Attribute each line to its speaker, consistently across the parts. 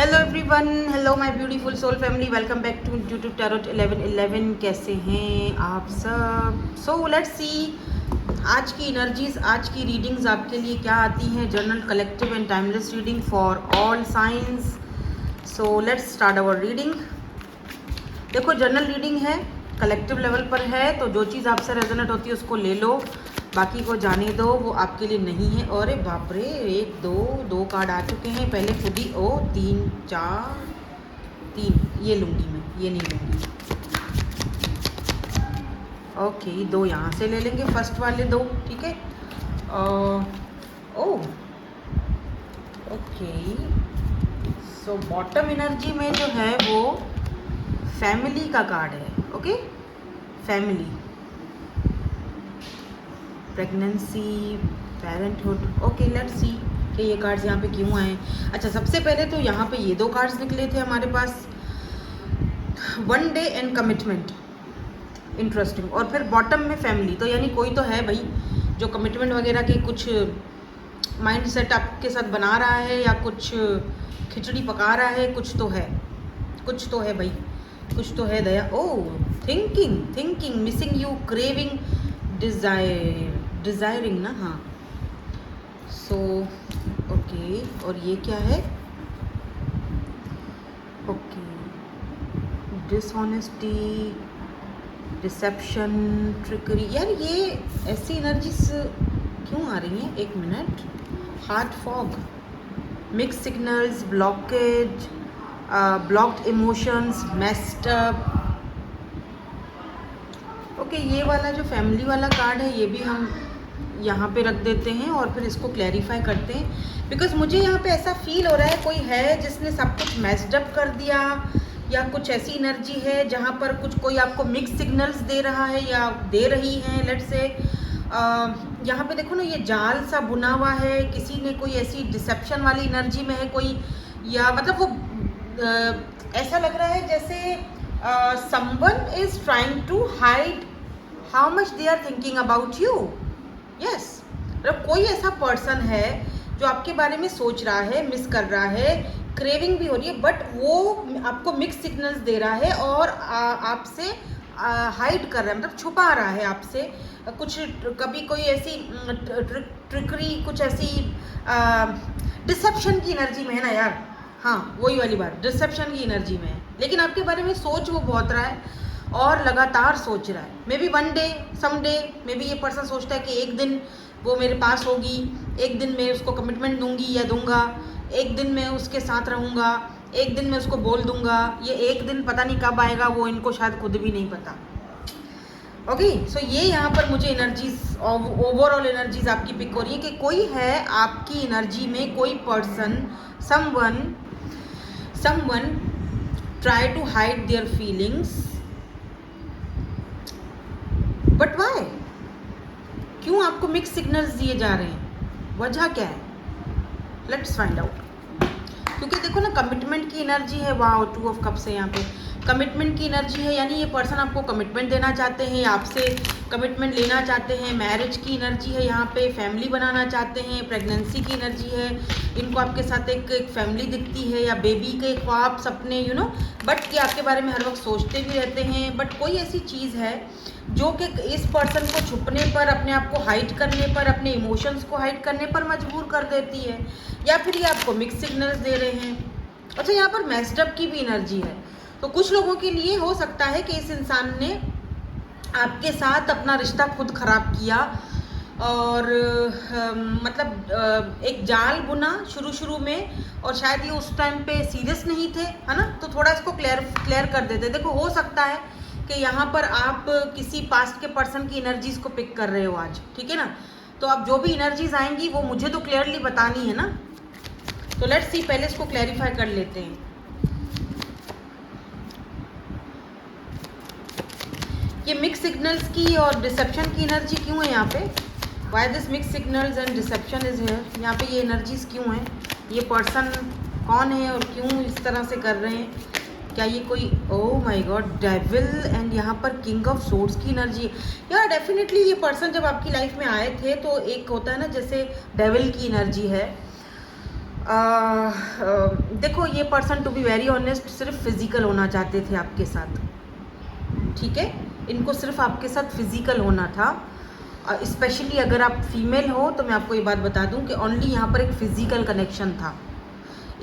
Speaker 1: Hello everyone, hello my beautiful soul family, welcome back to YouTube tarot 1111। कैसे हैं आप सब? सो लेट्स सी आज की एनर्जीज, आज की रीडिंग्स आपके लिए क्या आती हैं। Journal collective and timeless reading for all signs. So let's start our reading. देखो, जर्नल रीडिंग है, कलेक्टिव लेवल पर है, तो जो चीज़ आपसे रेजोनेट होती है उसको ले लो, बाकी को जाने दो, वो आपके लिए नहीं है। और बाप रे, एक दो कार्ड आ चुके हैं। पहले खुद ही ओ 3 4 3, ये लूँगी मैं, ये नहीं लूँगी। ओके, 2 यहाँ से ले लेंगे, फर्स्ट वाले 2, ठीक है। ओ ओके, सो बॉटम एनर्जी में जो है वो फैमिली का कार्ड है। Okay, family, pregnancy, parenthood. Okay, let's see कि ये कार्ड्स यहाँ पे क्यों आए। अच्छा, सबसे पहले तो यहाँ पे ये 2 कार्ड्स निकले थे हमारे पास, one day and commitment, interesting. और फिर बॉटम में फैमिली, तो यानी कोई तो है भाई जो कमिटमेंट वगैरह के कुछ माइंड सेट आपके साथ बना रहा है, या कुछ खिचड़ी पका रहा है, कुछ तो है, कुछ तो है भाई, कुछ तो है दया। Oh, thinking, missing you, craving, desiring ना, हाँ। सो ओके, और ये क्या है? Okay, dishonesty, deception, trickery. यार ये ऐसी एनर्जीज क्यों आ रही हैं? एक minute. Heart fog, mix signals, blockage, blocked emotions, messed up. Okay, ये वाला जो फैमिली वाला कार्ड है ये भी हम यहाँ पे रख देते हैं और फिर इसको क्लैरिफाई करते हैं, बिकॉज मुझे यहाँ पे ऐसा फील हो रहा है कोई है जिसने सब कुछ मेस्ड अप कर दिया, या कुछ ऐसी एनर्जी है जहाँ पर कुछ कोई आपको मिक्स सिग्नल्स दे रहा है या दे रही हैं। लेट्स से यहाँ पे देखो ना, ये जाल सा बुना हुआ है, किसी ने कोई ऐसी डिसेप्शन वाली एनर्जी में है कोई, या मतलब वो ऐसा लग रहा है जैसे someone is trying to hide how much they are thinking about you. Yes, मतलब कोई ऐसा पर्सन है जो आपके बारे में सोच रहा है, मिस कर रहा है, क्रेविंग भी हो रही है, बट वो आपको मिक्स सिग्नल्स दे रहा है और आपसे हाइड कर रहा है, मतलब छुपा रहा है आपसे कुछ। कभी कोई ऐसी ट्रिकरी, कुछ ऐसी डिसेप्शन की एनर्जी में है ना यार। हाँ, वही वाली बात, डिसेप्शन की एनर्जी में है, लेकिन आपके बारे में सोच वो बहुत रहा है और लगातार सोच रहा है। Maybe one day, some day, maybe ये पर्सन सोचता है कि एक दिन वो मेरे पास होगी, एक दिन मैं उसको कमिटमेंट दूंगी या दूंगा, एक दिन मैं उसके साथ रहूँगा, एक दिन मैं उसको बोल दूंगा। ये एक दिन पता नहीं कब आएगा, वो इनको शायद खुद भी नहीं पता। ओके, सो ये यहाँ पर मुझे एनर्जीज, ओवरऑल एनर्जीज आपकी पिक हो रही है कि कोई है आपकी एनर्जी में, कोई person, someone try to hide their feelings, but why? क्यों आपको मिक्स सिग्नल्स दिए जा रहे हैं? वजह क्या है? Let's find out. क्योंकि देखो ना, कमिटमेंट की एनर्जी है, वाह, 2 ऑफ कप्स है यहाँ पे, कमिटमेंट की एनर्जी है, यानी ये पर्सन आपको कमिटमेंट देना चाहते हैं, आपसे कमिटमेंट लेना चाहते हैं। मैरिज की एनर्जी है यहाँ पे, फैमिली बनाना चाहते हैं, प्रेगनेंसी की एनर्जी है, इनको आपके साथ एक फैमिली दिखती है, या बेबी के ख्वाब, सपने, यू नो, बट कि आपके बारे में हर वक्त सोचते भी रहते हैं। बट कोई ऐसी चीज़ है जो कि इस पर्सन को छुपने पर, अपने आप को हाइड करने पर, अपने इमोशंस को हाइड करने पर मजबूर कर देती है, या फिर ये आपको मिक्स सिग्नल्स दे रहे हैं। अच्छा, यहाँ पर मेस्ड अप की भी एनर्जी है, तो कुछ लोगों के लिए हो सकता है कि इस इंसान ने आपके साथ अपना रिश्ता खुद खराब किया, और मतलब एक जाल बुना शुरू में, और शायद ये उस टाइम पे सीरियस नहीं थे, है ना, तो थोड़ा इसको क्लियर कर देते। देखो, हो सकता है कि यहाँ पर आप किसी पास्ट के पर्सन की एनर्जीज को पिक कर रहे हो आज, ठीक है ना। तो अब जो भी एनर्जीज आएंगी वो मुझे तो क्लियरली बतानी है ना, तो लेट्स सी, पहले इसको क्लैरिफाई कर लेते हैं। ये मिक्स सिग्नल्स की और डिसेप्शन की एनर्जी क्यों है यहाँ पे? Why this mix signals and deception is here? यहाँ पे ये एनर्जीज क्यों हैं? ये पर्सन कौन है और क्यों इस तरह से कर रहे हैं? क्या ये कोई, oh my God, devil and यहाँ पर किंग ऑफ सोर्ड्स की एनर्जी। यार डेफिनेटली ये पर्सन जब आपकी लाइफ में आए थे तो एक होता है ना, जैसे डेविल की एनर्जी है, देखो ये person to be very honest सिर्फ फिजिकल होना चाहते थे आपके साथ, ठीक है, इनको सिर्फ आपके साथ फिजिकल होना था। स्पेशली अगर आप फीमेल हो तो मैं आपको ये बात बता दूं कि ओनली यहाँ पर एक फिजिकल कनेक्शन था,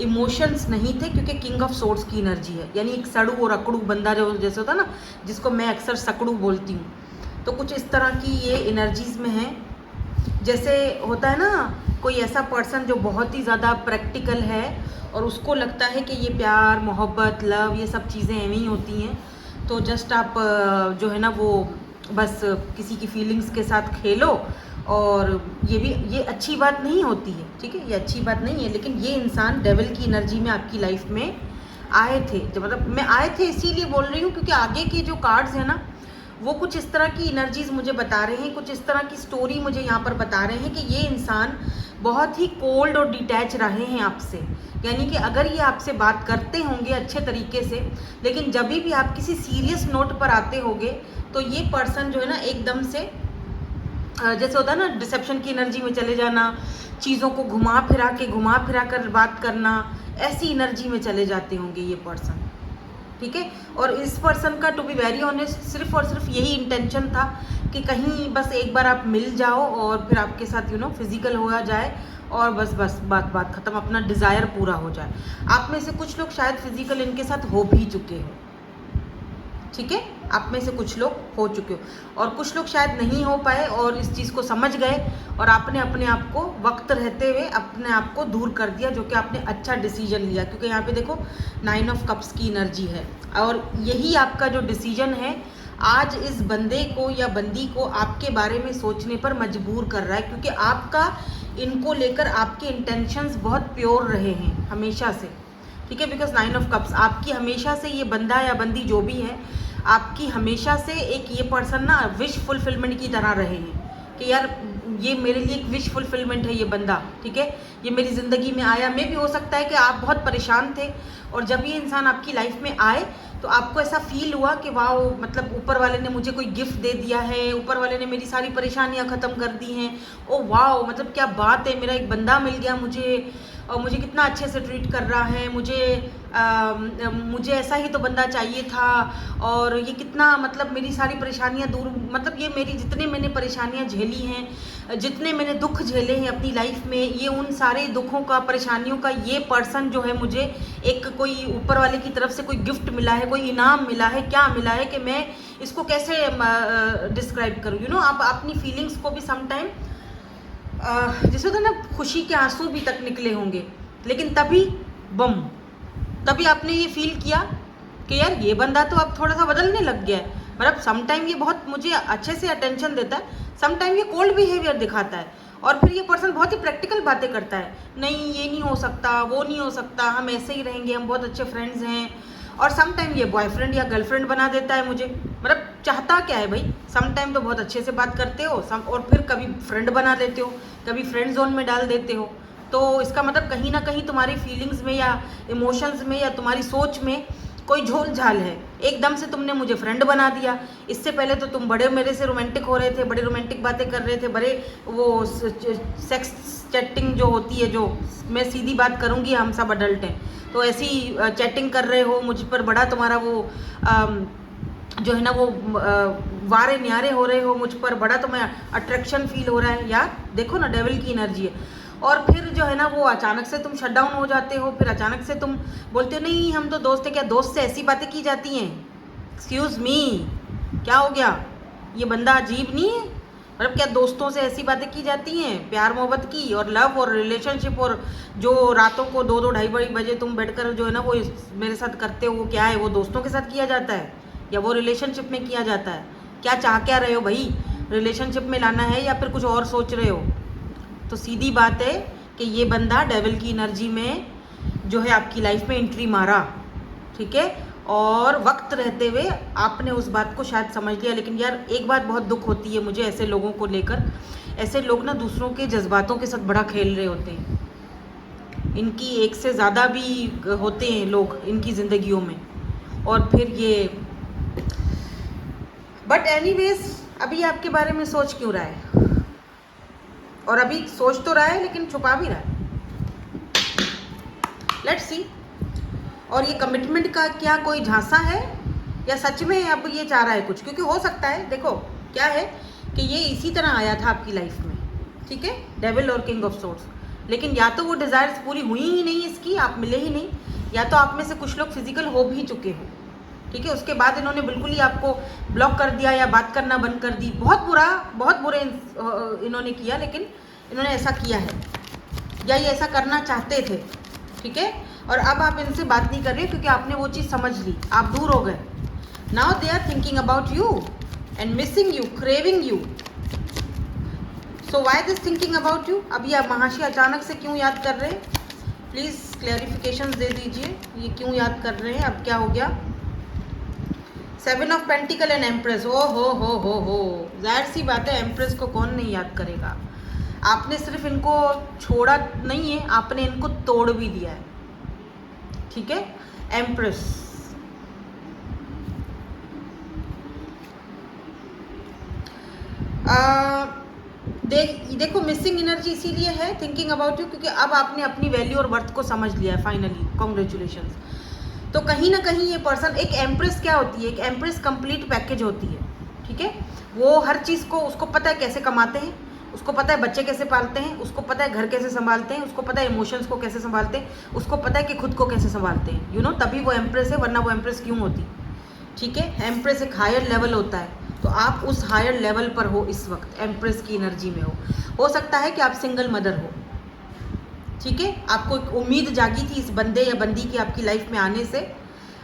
Speaker 1: इमोशंस नहीं थे, क्योंकि किंग ऑफ सोर्ड्स की एनर्जी है, यानी एक सड़ू और अकड़ू बंदा जो जैसे होता ना, जिसको मैं अक्सर सकड़ू बोलती हूँ, तो कुछ इस तरह की ये एनर्जीज में है। जैसे होता है ना कोई ऐसा पर्सन जो बहुत ही ज़्यादा प्रैक्टिकल है और उसको लगता है कि ये प्यार मोहब्बत लव ये सब चीज़ें ऐਵੇਂ ही होती हैं, तो जस्ट आप जो है ना वो बस किसी की फीलिंग्स के साथ खेलो, और ये अच्छी बात नहीं होती है, ठीक है, ये अच्छी बात नहीं है। लेकिन ये इंसान डेविल की एनर्जी में आपकी लाइफ में आए थे, जो मतलब मैं आए थे इसीलिए बोल रही हूँ क्योंकि आगे के जो कार्ड्स हैं ना वो कुछ इस तरह की एनर्जीज मुझे बता रहे हैं, कुछ इस तरह की स्टोरी मुझे यहाँ पर बता रहे हैं कि ये इंसान बहुत ही कोल्ड और डिटैच रहे हैं आपसे, यानी कि अगर ये आपसे बात करते होंगे अच्छे तरीके से, लेकिन जब भी आप किसी सीरियस नोट पर आते होंगे तो ये पर्सन जो है ना एकदम से जैसे होता है ना डिसेप्शन की एनर्जी में चले जाना, चीज़ों को घुमा फिरा कर बात करना, ऐसी एनर्जी में चले जाते होंगे ये पर्सन, ठीक है। और इस पर्सन का टू बी वेरी ऑनेस्ट सिर्फ और सिर्फ यही इंटेंशन था कि कहीं बस एक बार आप मिल जाओ और फिर आपके साथ फिजिकल हो जाए और बस बात ख़त्म, अपना डिज़ायर पूरा हो जाए। आप में से कुछ लोग शायद फिजिकल इनके साथ हो भी चुके हो, ठीक है, आप में से कुछ लोग हो चुके हो और कुछ लोग शायद नहीं हो पाए और इस चीज़ को समझ गए और आपने अपने आप को वक्त रहते हुए अपने आप को दूर कर दिया, जो कि आपने अच्छा डिसीजन लिया, क्योंकि यहाँ पे देखो 9 ऑफ कप्स की एनर्जी है और यही आपका जो डिसीजन है आज इस बंदे को या बंदी को आपके बारे में सोचने पर मजबूर कर रहा है, क्योंकि आपका इनको लेकर आपके इंटेंशंस बहुत प्योर रहे हैं हमेशा से, ठीक है। बिकॉज 9 ऑफ कप्स आपकी हमेशा से ये बंदा या बंदी जो भी है आपकी हमेशा से एक ये पर्सन ना विश फुलफिलमेंट की तरह रहे हैं कि यार ये मेरे लिए एक विश फुलफिलमेंट है ये बंदा, ठीक है, ये मेरी ज़िंदगी में आया। मे भी हो सकता है कि आप बहुत परेशान थे और जब ये इंसान आपकी लाइफ में आए तो आपको ऐसा फील हुआ कि वाह मतलब ऊपर वाले ने मुझे कोई गिफ्ट दे दिया है, ऊपर वाले ने मेरी सारी परेशानियां ख़त्म कर दी हैं, ओ वाह मतलब क्या बात है, मेरा एक बंदा मिल गया मुझे और मुझे कितना अच्छे से ट्रीट कर रहा है, मुझे ऐसा ही तो बंदा चाहिए था और ये कितना मतलब मेरी सारी परेशानियां दूर, मतलब ये मेरी जितने मैंने परेशानियां झेली हैं, जितने मैंने दुख झेले हैं अपनी लाइफ में, ये उन सारे दुखों का परेशानियों का ये पर्सन जो है मुझे एक कोई ऊपर वाले की तरफ से कोई गिफ्ट मिला है, कोई इनाम मिला है, क्या मिला है कि मैं इसको कैसे डिस्क्राइब करूँ। आप अपनी फीलिंग्स को भी समटाइम जैसे होता है ना खुशी के आंसू भी तक निकले होंगे, लेकिन तभी आपने ये फील किया कि यार ये बंदा तो अब थोड़ा सा बदलने लग गया है, मतलब समटाइम ये बहुत मुझे अच्छे से अटेंशन देता है, समटाइम ये कोल्ड बिहेवियर दिखाता है और फिर ये पर्सन बहुत ही प्रैक्टिकल बातें करता है, नहीं ये नहीं हो सकता, वो नहीं हो सकता, हम ऐसे ही रहेंगे, हम बहुत अच्छे फ्रेंड्स हैं, और समटाइम ये बॉयफ्रेंड या गर्लफ्रेंड बना देता है मुझे, मतलब चाहता क्या है भाई, समटाइम तो बहुत अच्छे से बात करते हो और फिर कभी फ्रेंड बना देते हो, कभी फ्रेंड जोन में डाल देते हो, तो इसका मतलब कहीं ना कहीं तुम्हारी फीलिंग्स में या इमोशंस में या तुम्हारी सोच में कोई झोल झाल है। एकदम से तुमने मुझे फ्रेंड बना दिया, इससे पहले तो तुम बड़े मेरे से रोमांटिक हो रहे थे, बड़े रोमांटिक बातें कर रहे थे, बड़े वो सेक्स चैटिंग जो होती है, जो मैं सीधी बात करूँगी हम सब अडल्ट हैं, तो ऐसी चैटिंग कर रहे हो मुझ पर, बड़ा तुम्हारा वो जो है ना वो वारे न्यारे हो रहे हो मुझ पर, बड़ा तुम्हें अट्रैक्शन फील हो रहा है। यार देखो ना डेविल की एनर्जी है, और फिर जो है ना वो अचानक से तुम शट डाउन हो जाते हो, फिर अचानक से तुम बोलते हो नहीं हम तो दोस्त हैं, क्या दोस्त से ऐसी बातें की जाती हैं, एक्सक्यूज़ मी क्या हो गया, ये बंदा अजीब नहीं है, मतलब क्या दोस्तों से ऐसी बातें की जाती हैं, प्यार मोहब्बत की और लव और रिलेशनशिप, और जो रातों को 2-2 ढाई बजे तुम बैठकर जो है ना वो मेरे साथ करते हो, वो क्या है, वो दोस्तों के साथ किया जाता है या वो रिलेशनशिप में किया जाता है, क्या रहे हो भाई, रिलेशनशिप में लाना है या फिर कुछ और सोच रहे हो। तो सीधी बात है कि ये बंदा डेविल की एनर्जी में जो है आपकी लाइफ में एंट्री मारा, ठीक है, और वक्त रहते हुए आपने उस बात को शायद समझ लिया। लेकिन यार एक बात बहुत दुख होती है मुझे ऐसे लोगों को लेकर, ऐसे लोग ना दूसरों के जज्बातों के साथ बड़ा खेल रहे होते हैं, इनकी एक से ज़्यादा भी होते हैं लोग इनकी ज़िंदगियों में, और फिर ये बट एनीवेज अभी आपके बारे में सोच क्यों रहा है, और अभी सोच तो रहा है लेकिन छुपा भी रहा है। Let's see. और ये कमिटमेंट का क्या कोई झांसा है या सच में अब ये चाह रहा है कुछ? क्योंकि हो सकता है, देखो क्या है कि ये इसी तरह आया था आपकी लाइफ में, ठीक है, डेविल और किंग ऑफ सोर्ड्स, लेकिन या तो वो डिज़ायर्स पूरी हुई ही नहीं इसकी, आप मिले ही नहीं, या तो आप में से कुछ लोग फिजिकल हो भी चुके हो, ठीक है, उसके बाद इन्होंने बिल्कुल ही आपको ब्लॉक कर दिया या बात करना बंद कर दी। बहुत बुरे इन्होंने किया, लेकिन इन्होंने ऐसा किया है या ये ऐसा करना चाहते थे, ठीक है। और अब आप इनसे बात नहीं कर रहे क्योंकि आपने वो चीज़ समझ ली, आप दूर हो गए। Now they are thinking about you and missing you, craving you. So why this thinking about you? अब ये महाशय अचानक से क्यों याद कर रहे हैं? प्लीज़ क्लैरिफिकेशन दे दीजिए, ये क्यों याद कर रहे हैं? अब क्या हो गया? 7 ऑफ पेंटिकल एंड एम्प्रेस। ओ हो, जाहिर सी बात है, एम्प्रेस को कौन नहीं याद करेगा। आपने सिर्फ इनको छोड़ा नहीं है, आपने इनको तोड़ भी दिया है, ठीक है। एम्प्रेस, देखो मिसिंग एनर्जी इसीलिए है, थिंकिंग अबाउट यू, क्योंकि अब आपने अपनी वैल्यू और वर्थ को समझ लिया है फाइनली। कॉन्ग्रेचुलेशंस। तो कहीं ना कहीं ये पर्सन, एक एम्प्रेस क्या होती है? एक एम्प्रेस कंप्लीट पैकेज होती है, ठीक है। वो हर चीज़ को, उसको पता है कैसे कमाते हैं, उसको पता है बच्चे कैसे पालते हैं, उसको पता है घर कैसे संभालते हैं, उसको पता है इमोशंस को कैसे संभालते हैं, उसको पता है कि खुद को कैसे संभालते हैं, यू नो, तभी वो एम्प्रेस है, वरना वो एम्प्रेस क्यों होती, ठीक है। एम्प्रेस एक हायर लेवल होता है, तो आप उस हायर लेवल पर हो इस वक्त, एम्प्रेस की एनर्जी में हो सकता है कि आप सिंगल मदर हो, ठीक है। आपको एक उम्मीद जागी थी इस बंदे या बंदी की आपकी लाइफ में आने से,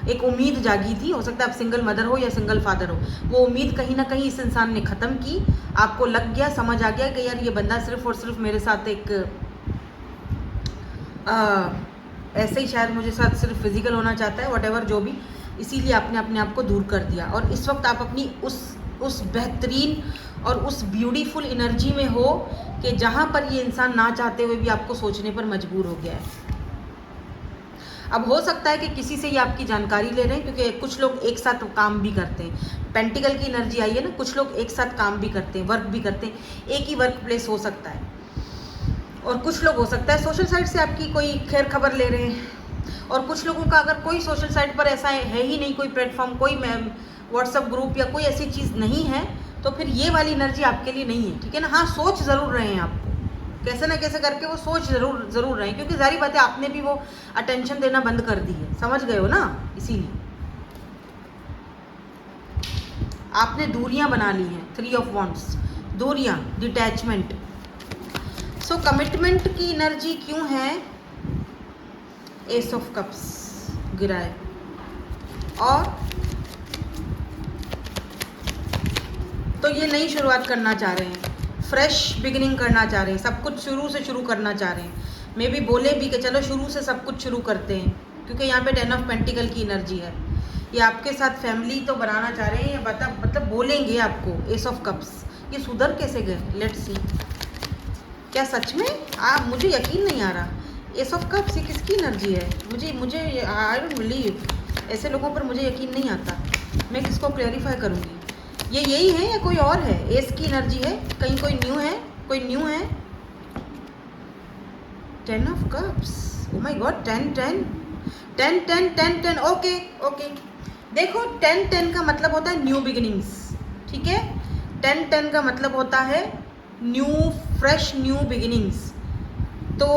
Speaker 1: एक उम्मीद जागी थी, हो सकता है आप सिंगल मदर हो या सिंगल फादर हो। वो उम्मीद कहीं ना कहीं इस इंसान ने ख़त्म की, आपको लग गया, समझ आ गया कि यार ये बंदा सिर्फ और सिर्फ मेरे साथ एक ऐसे ही शायद मुझे साथ सिर्फ फिजिकल होना चाहता है, व्हाटएवर जो भी, इसीलिए आपने अपने आप को दूर कर दिया। और इस वक्त आप अपनी उस बेहतरीन और उस ब्यूटीफुल एनर्जी में हो कि जहाँ पर ये इंसान ना चाहते हुए भी आपको सोचने पर मजबूर हो गया है। अब हो सकता है कि किसी से ये आपकी जानकारी ले रहे हैं, क्योंकि कुछ लोग एक साथ काम भी करते हैं। पेंटिकल की एनर्जी आई है ना, कुछ लोग एक साथ काम भी करते हैं, वर्क भी करते हैं, एक ही वर्क प्लेस हो सकता है। और कुछ लोग हो सकता है सोशल साइट से आपकी कोई खैर खबर ले रहे हैं, और कुछ लोगों का अगर कोई सोशल साइट पर ऐसा है ही नहीं, कोई प्लेटफॉर्म, कोई व्हाट्सअप ग्रुप या कोई ऐसी चीज़ नहीं है, तो फिर ये वाली एनर्जी आपके लिए नहीं है, ठीक है ना। हाँ, सोच ज़रूर रहे हैं आपको, कैसे ना कैसे करके वो सोच ज़रूर रहे हैं, क्योंकि जारी बात है आपने भी वो अटेंशन देना बंद कर दी है, समझ गए हो ना। इसीलिए आपने दूरियां बना ली हैं। 3 ऑफ वॉन्ड्स, दूरियां, डिटैचमेंट। सो कमिटमेंट की एनर्जी क्यों है? एस ऑफ कप्स गिरा है, और तो ये नई शुरुआत करना चाह रहे हैं, फ्रेश बिगिनिंग करना चाह रहे हैं, सब कुछ शुरू से शुरू करना चाह रहे हैं। मे भी बोले भी कि चलो शुरू से सब कुछ शुरू करते हैं, क्योंकि यहाँ पे 10 ऑफ पेंटिकल की एनर्जी है। ये आपके साथ फैमिली तो बनाना चाह रहे हैं, ये मतलब बोलेंगे आपको। एस ऑफ कप्स, ये सुधर कैसे गए? लेट्स सी, क्या सच में? मुझे यकीन नहीं आ रहा। एस ऑफ कप्स ये किसकी एनर्जी है? मुझे आई डोंट बिलीव, ऐसे लोगों पर मुझे यकीन नहीं आता। मैं किसको क्लैरिफाई करूँगी? ये यही है या कोई और है? एस की एनर्जी है, कहीं कोई न्यू है। 10 of cups, oh my God, 10 okay. देखो 10 का मतलब होता है न्यू बिगिनिंग्स, ठीक है। 10 का मतलब होता है न्यू, फ्रेश न्यू बिगिनिंग्स। तो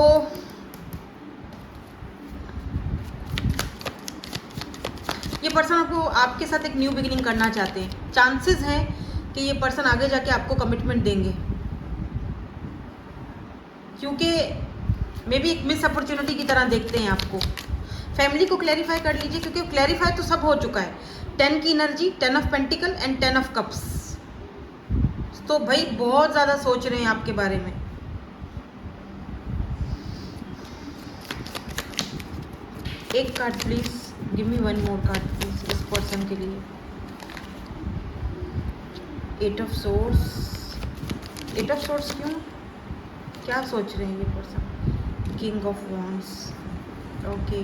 Speaker 1: ये पर्सन आपके साथ एक न्यू बिगिनिंग करना चाहते हैं। चांसेस हैं कि ये पर्सन आगे जाके आपको कमिटमेंट देंगे, क्योंकि मे बी एक मिस अपॉर्चुनिटी की तरह देखते हैं आपको। फैमिली को क्लैरिफाई कर लीजिए, क्योंकि क्लैरिफाई तो सब हो चुका है। 10 की energy, 10 of pentacle and 10 of cups. तो भाई बहुत ज़्यादा सोच रहे हैं आपके बारे में। एक card please, give me 1 more card please, इस पर्सन के लिए। 8 ऑफ सोर्स। 8 ऑफ सोर्स क्यों? क्या सोच रहे हैं ये person? King of wands, okay.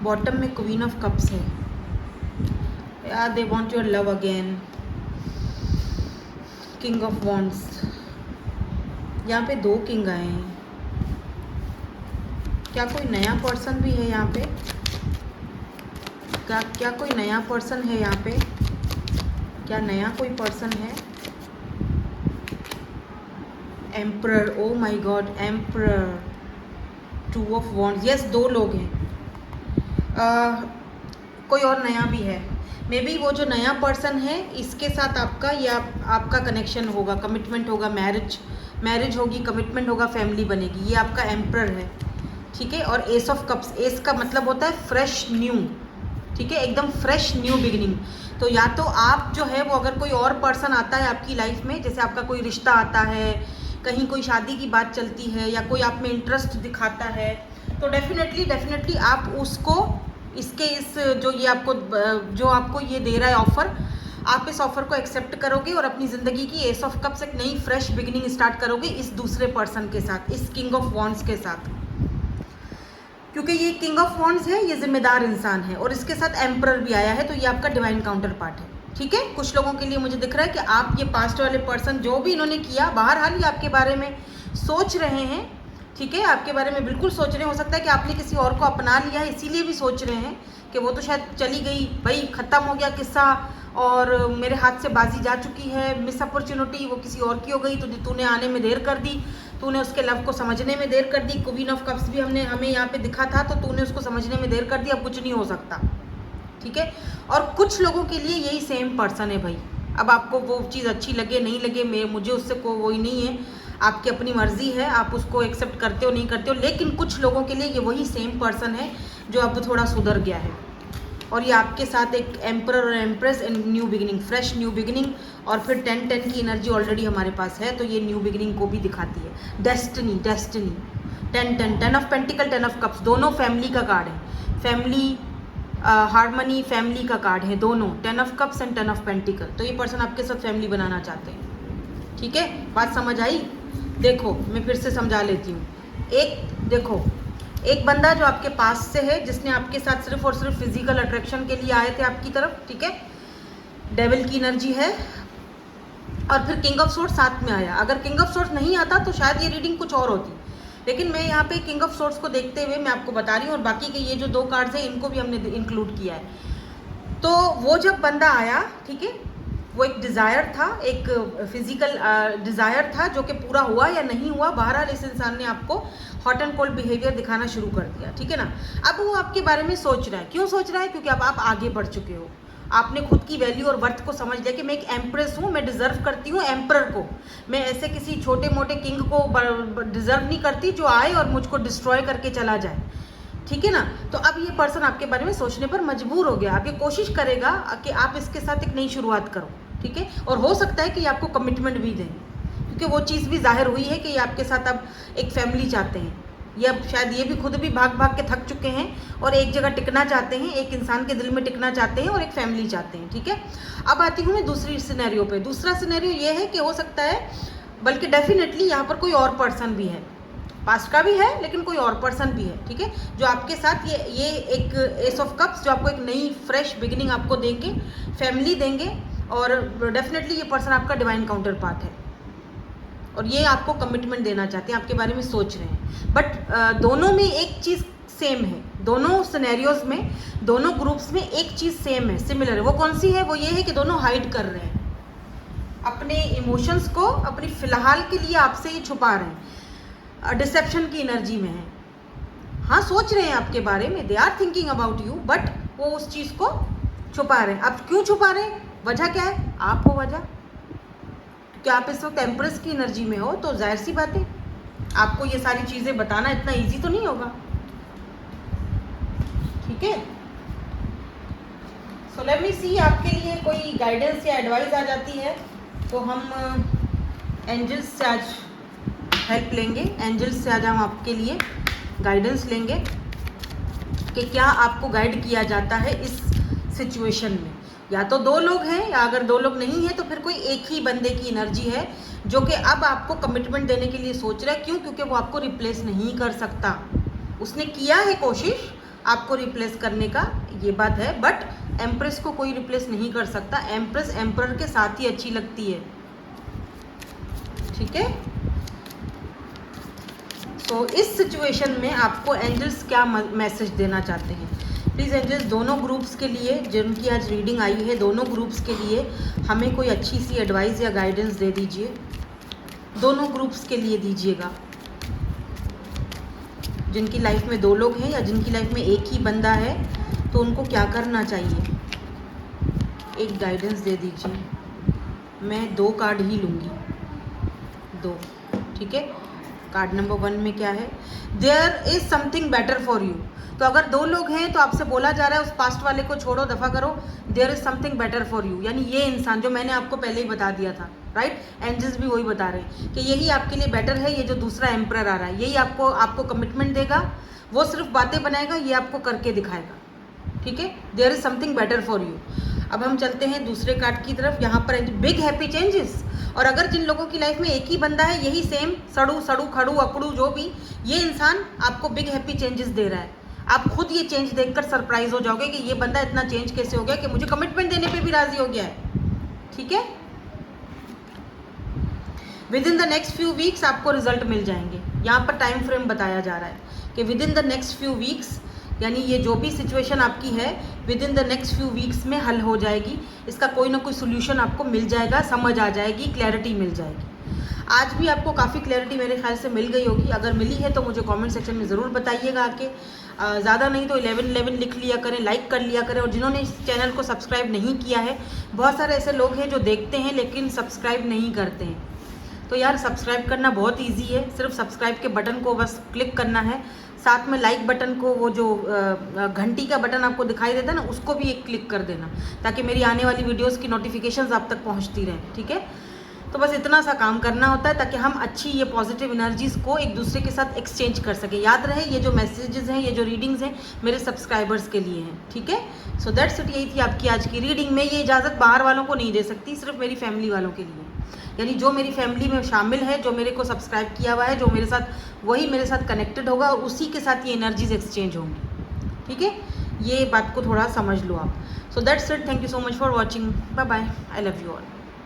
Speaker 1: Bottom में क्वीन ऑफ कप्स है यार, they want your love again. King of wands, यहाँ पे 2 किंग आए हैं। क्या कोई नया पर्सन भी है यहाँ पे? क्या कोई नया पर्सन है यहाँ पे? क्या नया कोई पर्सन है? Emperor, oh my God, emperor, 2 of wands, yes 2 लोग हैं। कोई और नया भी है। मे बी वो जो नया पर्सन है इसके साथ आपका या आपका कनेक्शन होगा, कमिटमेंट होगा, मैरिज होगी, कमिटमेंट होगा, फैमिली बनेगी। ये आपका एम्परर है, ठीक है। और एस ऑफ कप्स, एस का मतलब होता है फ्रेश न्यू, ठीक है, एकदम फ्रेश न्यू बिगिनिंग। तो या तो आप जो है वो, अगर कोई और पर्सन आता है आपकी लाइफ में, जैसे आपका कोई रिश्ता आता है, कहीं कोई शादी की बात चलती है, या कोई आप में इंटरेस्ट दिखाता है, तो डेफिनेटली आप उसको इस जो ये आपको जो आपको ये दे रहा है ऑफर, आप इस ऑफर को एक्सेप्ट करोगे और अपनी ज़िंदगी की एस ऑफ कप्स एक नई फ्रेश बिगिनिंग स्टार्ट करोगे इस दूसरे पर्सन के साथ, इस किंग ऑफ वॉन्ड्स के साथ। क्योंकि ये किंग ऑफ वॉन्ड्स है, ये जिम्मेदार इंसान है और इसके साथ एम्परर भी आया है, तो ये आपका डिवाइन काउंटर पार्ट है, ठीक है। कुछ लोगों के लिए मुझे दिख रहा है कि आप ये पास्ट वाले पर्सन जो भी इन्होंने किया, बहरहाल ये आपके बारे में सोच रहे हैं, ठीक है, आपके बारे में बिल्कुल सोच रहे हैं। हो सकता है कि आपने किसी और को अपना लिया है, इसीलिए भी सोच रहे हैं कि वो तो शायद चली गई, भाई ख़त्म हो गया किस्सा और मेरे हाथ से बाजी जा चुकी है, मिस अपॉर्चुनिटी, वो किसी और की हो गई, तो तूने आने में देर कर दी, तूने उसके लव को समझने में देर कर दी। क्वीन ऑफ कप्स भी हमें यहाँ पे दिखा था, तो तूने उसको समझने में देर कर दी, अब कुछ नहीं हो सकता, ठीक है। और कुछ लोगों के लिए यही सेम पर्सन है भाई। अब आपको वो चीज़ अच्छी लगे नहीं लगे, मुझे उससे कोई नहीं है, आपकी अपनी मर्जी है, आप उसको एक्सेप्ट करते हो नहीं करते हो, लेकिन कुछ लोगों के लिए ये वही सेम पर्सन है जो अब थोड़ा सुधर गया है। और ये आपके साथ एक एम्परर और empress and new beginning, fresh new beginning, और फिर 10-10 की एनर्जी ऑलरेडी हमारे पास है, तो ये न्यू बिगिनिंग को भी दिखाती है। Destiny 10 of pentacle, 10 of cups, दोनों फैमिली का कार्ड है, फैमिली हार्मनी, फैमिली का कार्ड है दोनों, 10 of cups and 10 of pentacle. तो ये पर्सन आपके साथ फैमिली बनाना चाहते हैं, ठीक है। बात समझ आई? देखो मैं फिर से समझा लेती हूँ। देखो एक बंदा जो आपके पास से है, जिसने आपके साथ सिर्फ और सिर्फ फिजिकल अट्रैक्शन के लिए आए थे आपकी तरफ, ठीक है, डेविल की एनर्जी है, और फिर किंग ऑफ सोर्ड्स साथ में आया। अगर किंग ऑफ सोर्ड्स नहीं आता तो शायद ये रीडिंग कुछ और होती, लेकिन मैं यहाँ पे किंग ऑफ सोर्ड्स को देखते हुए मैं आपको बता रही हूँ, और बाकी के ये जो 2 कार्ड्स हैं इनको भी हमने इंक्लूड किया है। तो वो जब बंदा आया, ठीक है, वो एक डिज़ायर था, एक फिजिकल डिज़ायर था जो कि पूरा हुआ या नहीं हुआ, बहरहाल इस इंसान ने आपको हॉट एंड कोल्ड बिहेवियर दिखाना शुरू कर दिया, ठीक है ना। अब वो आपके बारे में सोच रहा है, क्यों सोच रहा है? क्योंकि अब आप आगे बढ़ चुके हो, आपने खुद की वैल्यू और वर्थ को समझ लिया कि मैं एक एम्प्रेस हूँ, मैं डिज़र्व करती हूँ एम्परर को, मैं ऐसे किसी छोटे मोटे किंग को डिज़र्व नहीं करती जो आए और मुझको डिस्ट्रॉय करके चला जाए, ठीक है ना। तो अब ये पर्सन आपके बारे में सोचने पर मजबूर हो गया। अब ये कोशिश करेगा कि आप इसके साथ एक नई शुरुआत करो, ठीक है, और हो सकता है कि ये आपको कमिटमेंट भी दें, क्योंकि वो चीज़ भी जाहिर हुई है कि ये आपके साथ अब एक फैमिली चाहते हैं। ये अब शायद ये भी खुद भी भाग भाग के थक चुके हैं और एक जगह टिकना चाहते हैं, एक इंसान के दिल में टिकना चाहते हैं और एक फैमिली चाहते हैं, ठीक है। अब आती हूँ मैं दूसरी सिनेरियो पे। दूसरा सिनेरियो ये है कि हो सकता है, बल्कि डेफिनेटली यहाँ पर कोई और पर्सन भी है, पास्ट का भी है लेकिन कोई और पर्सन भी है, ठीक है, जो आपके साथ ये एक एस ऑफ कप्स जो आपको एक नई फ्रेश बिगिनिंग आपको देंगे, फैमिली देंगे, और डेफिनेटली ये पर्सन आपका डिवाइन काउंटर पार्ट है और ये आपको कमिटमेंट देना चाहते हैं, आपके बारे में सोच रहे हैं। बट दोनों में एक चीज़ सेम है, दोनों सिनेरियोज में, दोनों ग्रुप्स में एक चीज़ सेम है, सिमिलर है। वो कौन सी है? वो ये है कि दोनों हाइड कर रहे हैं अपने इमोशंस को, अपनी फ़िलहाल के लिए आपसे ये छुपा रहे हैं, डिसेप्शन की एनर्जी में है। हाँ, सोच रहे हैं आपके बारे में, they are thinking about you, but वो उस चीज़ को छुपा रहे हैं। अब क्यों छुपा रहे हैं? वजह क्या है? आप हो वजह, क्योंकि आप इस वक्त एम्प्रेस की एनर्जी में हो, तो जाहिर सी बात है आपको ये सारी चीज़ें बताना इतना इजी तो नहीं होगा, ठीक है। सो लेट मी सी, आपके लिए कोई गाइडेंस या एडवाइस आ जाती है तो हम एंजल्स से आज हेल्प लेंगे, एंजल्स से आज हम आपके लिए गाइडेंस लेंगे कि क्या आपको गाइड किया जाता है इस सिचुएशन में। या तो 2 लोग हैं, या अगर 2 लोग नहीं हैं तो फिर कोई एक ही बंदे की एनर्जी है जो कि अब आपको कमिटमेंट देने के लिए सोच रहा है। क्यों? क्योंकि वो आपको रिप्लेस नहीं कर सकता। उसने किया है कोशिश आपको रिप्लेस करने का, ये बात है, बट एम्प्रेस को कोई रिप्लेस नहीं कर सकता। एम्प्रेस एम्परर के साथ ही अच्छी लगती है, ठीक है। तो इस सिचुएशन में आपको एंजल्स क्या मैसेज देना चाहते हैं? प्लीज़ एंजल्स, दोनों ग्रुप्स के लिए जिनकी आज रीडिंग आई है, दोनों ग्रुप्स के लिए हमें कोई अच्छी सी एडवाइस या गाइडेंस दे दीजिए। दोनों ग्रुप्स के लिए दीजिएगा, जिनकी लाइफ में 2 लोग हैं या जिनकी लाइफ में एक ही बंदा है, तो उनको क्या करना चाहिए? एक गाइडेंस दे दीजिए। मैं 2 कार्ड ही लूँगी, 2, ठीक है। कार्ड नंबर 1 में क्या है? There is something better for you. तो अगर 2 लोग हैं तो आपसे बोला जा रहा है उस पास्ट वाले को छोड़ो, दफ़ा करो। There is something better for you, यानी ये इंसान जो मैंने आपको पहले ही बता दिया था, राइट? एंजल्स भी वही बता रहे हैं कि यही आपके लिए बेटर है। ये जो दूसरा एम्परर आ रहा है, यही आपको कमिटमेंट देगा। वो सिर्फ बातें बनाएगा, ये आपको करके दिखाएगा, ठीक है। There is something better for you. अब हम चलते हैं दूसरे कार्ड की तरफ। यहाँ पर बिग हैप्पी चेंजेस। और अगर जिन लोगों की लाइफ में एक ही बंदा है, यही सेम सड़ू खड़ू अकड़ू जो भी, ये इंसान आपको बिग हैप्पी चेंजेस दे रहा है। आप खुद ये चेंज देखकर सरप्राइज हो जाओगे कि ये बंदा इतना चेंज कैसे हो गया कि मुझे कमिटमेंट देने पे भी राजी हो गया है, ठीक है। With in the next few weeks आपको रिजल्ट मिल जाएंगे। यहाँ पर टाइम फ्रेम बताया जा रहा है कि with in the next few weeks, यानी ये जो भी सिचुएशन आपकी है with in the next few weeks में हल हो जाएगी। इसका कोई ना कोई सोल्यूशन आपको मिल जाएगा, समझ आ जाएगी, क्लैरिटी मिल जाएगी। आज भी आपको काफ़ी क्लैरिटी मेरे ख्याल से मिल गई होगी। अगर मिली है तो मुझे कमेंट सेक्शन में ज़रूर बताइएगा आके। ज़्यादा नहीं तो 11 लिख लिया करें, लाइक कर लिया करें। और जिन्होंने इस चैनल को सब्सक्राइब नहीं किया है, बहुत सारे ऐसे लोग हैं जो देखते हैं लेकिन सब्सक्राइब नहीं करते हैं। तो यार सब्सक्राइब करना बहुत ईजी है, सिर्फ सब्सक्राइब के बटन को बस क्लिक करना है। साथ में लाइक बटन को, वो जो घंटी का बटन आपको दिखाई देता है ना, उसको भी एक क्लिक कर देना, ताकि मेरी आने वाली वीडियोस की नोटिफिकेशंस आप तक पहुंचती रहें, ठीक है। तो बस इतना सा काम करना होता है ताकि हम अच्छी ये पॉजिटिव एनर्जीज़ को एक दूसरे के साथ एक्सचेंज कर सकें। याद रहे ये जो मैसेजेस हैं, ये जो रीडिंग्स हैं, मेरे सब्सक्राइबर्स के लिए हैं, ठीक है। सो दैट्स इट, यही थी आपकी आज की रीडिंग। मैं ये इजाज़त बाहर वालों को नहीं दे सकती, सिर्फ मेरी फैमिली वालों के लिए, यानी जो मेरी फैमिली में शामिल है, जो मेरे को सब्सक्राइब किया हुआ है, जो मेरे साथ, वही मेरे साथ कनेक्टेड होगा और उसी के साथ ये एनर्जीज एक्सचेंज होंगी, ठीक है। ये बात को थोड़ा समझ लो आप। So that's it, thank you so much for watching, bye bye, I love you all.